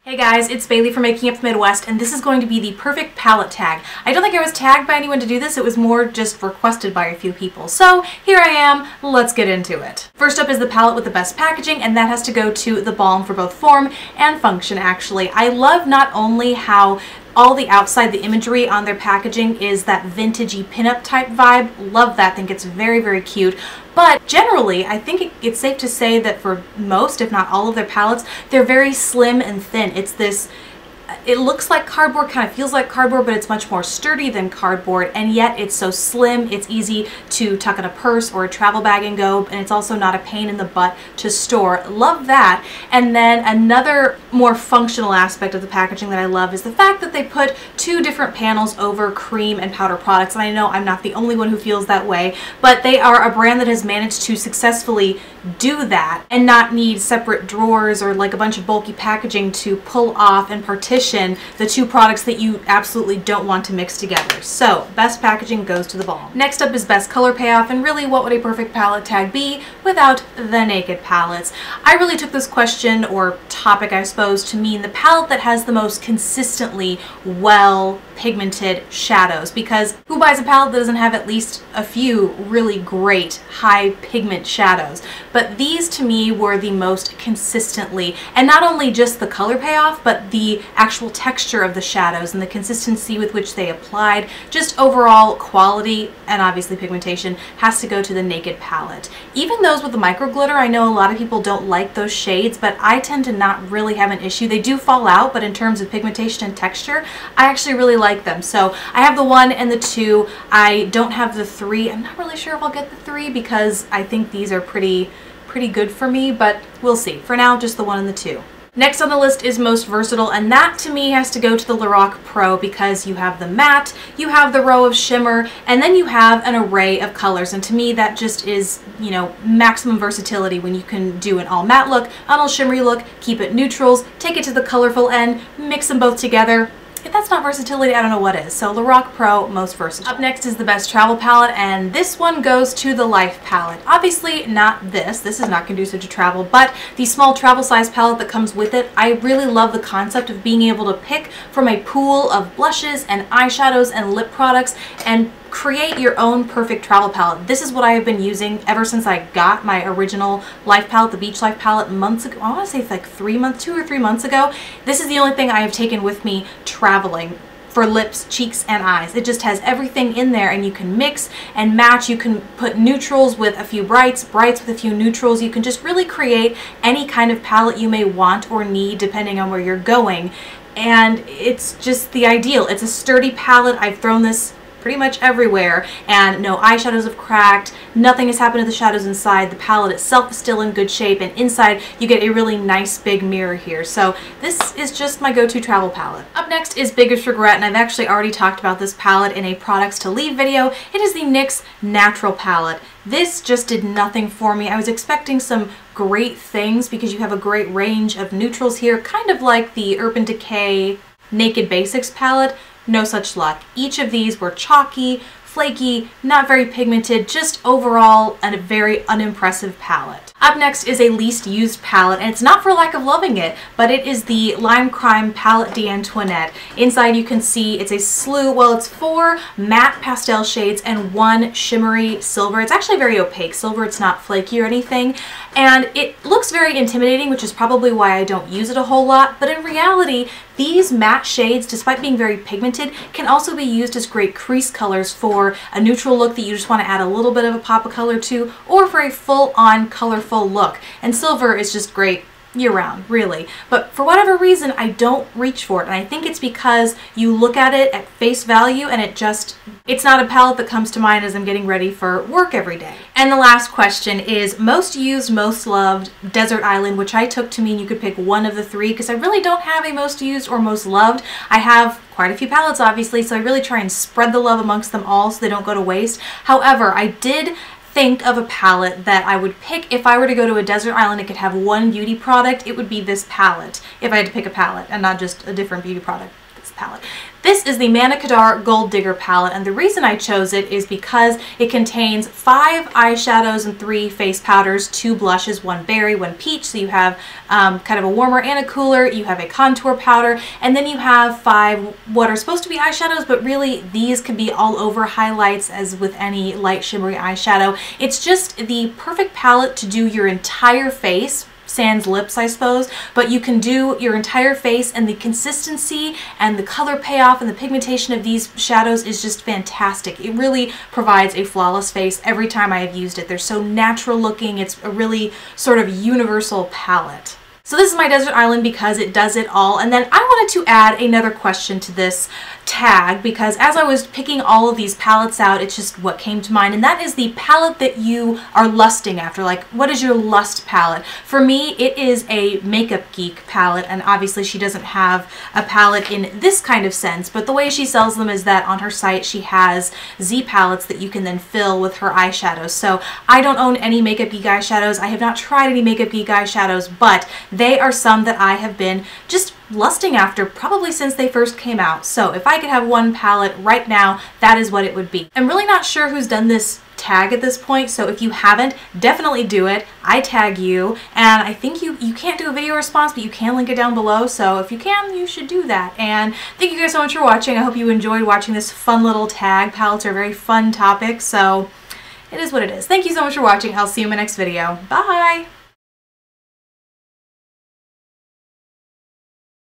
Hey guys, it's Bailey from Making Up the Midwest, and this is going to be the perfect palette tag. I don't think I was tagged by anyone to do this, it was more just requested by a few people. So here I am, let's get into it. First up is the palette with the best packaging, and that has to go to the Balm for both form and function actually. I love not only how all the outside, the imagery on their packaging is that vintagey pinup type vibe. Love that, think it's very, very cute. But generally, I think it's safe to say that for most, if not all of their palettes, they're very slim and thin. It's this, it looks like cardboard, kind of feels like cardboard, but it's much more sturdy than cardboard, and yet it's so slim, it's easy to tuck in a purse or a travel bag and go, and it's also not a pain in the butt to store. Love that. And then another more functional aspect of the packaging that I love is the fact that they put two different panels over cream and powder products, and I know I'm not the only one who feels that way, but they are a brand that has managed to successfully do that and not need separate drawers or like a bunch of bulky packaging to pull off and partition the two products that you absolutely don't want to mix together. So best packaging goes to the Balm. Next up is best color payoff, and really what would a perfect palette tag be without the Naked palettes? I really took this question or topic, I suppose, to mean the palette that has the most consistently well pigmented shadows, because who buys a palette that doesn't have at least a few really great high pigment shadows? But these to me were the most consistently, and not only just the color payoff, but the actual texture of the shadows and the consistency with which they applied. Just overall quality and obviously pigmentation has to go to the Naked palette. Even those with the micro glitter, I know a lot of people don't like those shades, but I tend to not really have an issue. They do fall out, but in terms of pigmentation and texture, I actually really like them. So I have the 1 and the 2. I don't have the 3. I'm not really sure if I'll get the 3 because I think these are pretty good for me, but we'll see. For now, just the 1 and the 2. Next on the list is most versatile, and that to me has to go to the Lorac Pro, because you have the matte, you have the row of shimmer, and then you have an array of colors, and to me that just is, you know, maximum versatility when you can do an all matte look, an all shimmery look, keep it neutrals, take it to the colorful end, mix them both together. If that's not versatility, I don't know what is. So Lorac Pro, most versatile. Up next is the best travel palette, and this one goes to the Life palette. Obviously not this is not conducive to travel, but the small travel size palette that comes with it. I really love the concept of being able to pick from a pool of blushes and eyeshadows and lip products and create your own perfect travel palette. This is what I have been using ever since I got my original Life palette, the Beach Life palette, months ago. I want to say it's like 2 or 3 months ago. This is the only thing I have taken with me traveling for lips, cheeks, and eyes. It just has everything in there, and you can mix and match. You can put neutrals with a few brights, brights with a few neutrals. You can just really create any kind of palette you may want or need depending on where you're going. And it's just the ideal. It's a sturdy palette. I've thrown this pretty much everywhere, and no eyeshadows have cracked, nothing has happened to the shadows inside. The palette itself is still in good shape, and inside you get a really nice big mirror here. So this is just my go-to travel palette. Up next is Biggest Regret, and I've actually already talked about this palette in a products to leave video. It is the NYX Natural palette. This just did nothing for me. I was expecting some great things because you have a great range of neutrals here, kind of like the Urban Decay Naked Basics palette. No such luck. Each of these were chalky, flaky, not very pigmented, just overall a very unimpressive palette. Up next is a least used palette, and it's not for lack of loving it, but it is the Lime Crime Palette d'Antoinette. Inside you can see it's a slew, well, it's 4 matte pastel shades and 1 shimmery silver. It's actually very opaque silver, it's not flaky or anything, and it looks very intimidating, which is probably why I don't use it a whole lot, but in reality, these matte shades, despite being very pigmented, can also be used as great crease colors for a neutral look that you just want to add a little bit of a pop of color to, or for a full-on colorful look. And silver is just great year-round, really. But for whatever reason, I don't reach for it, and I think it's because you look at it at face value and it's not a palette that comes to mind as I'm getting ready for work every day. And the last question is most used, most loved, Desert Island, which I took to mean you could pick one of the 3 because I really don't have a most used or most loved. I have quite a few palettes, obviously, so I really try and spread the love amongst them all so they don't go to waste. However, I did think of a palette that I would pick if I were to go to a desert island and could have one beauty product. It would be this palette if I had to pick a palette and not just a different beauty product. This palette. This is the Manna Kadar Gold Digger palette, and the reason I chose it is because it contains 5 eyeshadows and 3 face powders, 2 blushes, 1 berry, 1 peach, so you have kind of a warmer and a cooler, you have a contour powder, and then you have 5 what are supposed to be eyeshadows, but really these could be all over highlights as with any light shimmery eyeshadow. It's just the perfect palette to do your entire face, sans lips I suppose, but you can do your entire face, and the consistency and the color payoff and the pigmentation of these shadows is just fantastic. It really provides a flawless face every time I have used it. They're so natural looking. It's a really sort of universal palette. So this is my desert island because it does it all. And then I wanted to add another question to this tag because as I was picking all of these palettes out, it's just what came to mind, and that is the palette that you are lusting after. Like, what is your lust palette? For me, it is a Makeup Geek palette, and obviously she doesn't have a palette in this kind of sense, but the way she sells them is that on her site she has Z palettes that you can then fill with her eyeshadows. So I don't own any Makeup Geek eyeshadows. I have not tried any Makeup Geek eyeshadows, but they are some that I have been just lusting after probably since they first came out. So if I could have one palette right now, that is what it would be. I'm really not sure who's done this tag at this point, so if you haven't, definitely do it. I tag you, and I think you can't do a video response, but you can link it down below, so if you can, you should do that. And thank you guys so much for watching. I hope you enjoyed watching this fun little tag. Palettes are a very fun topic, so it is what it is. Thank you so much for watching. I'll see you in my next video. Bye!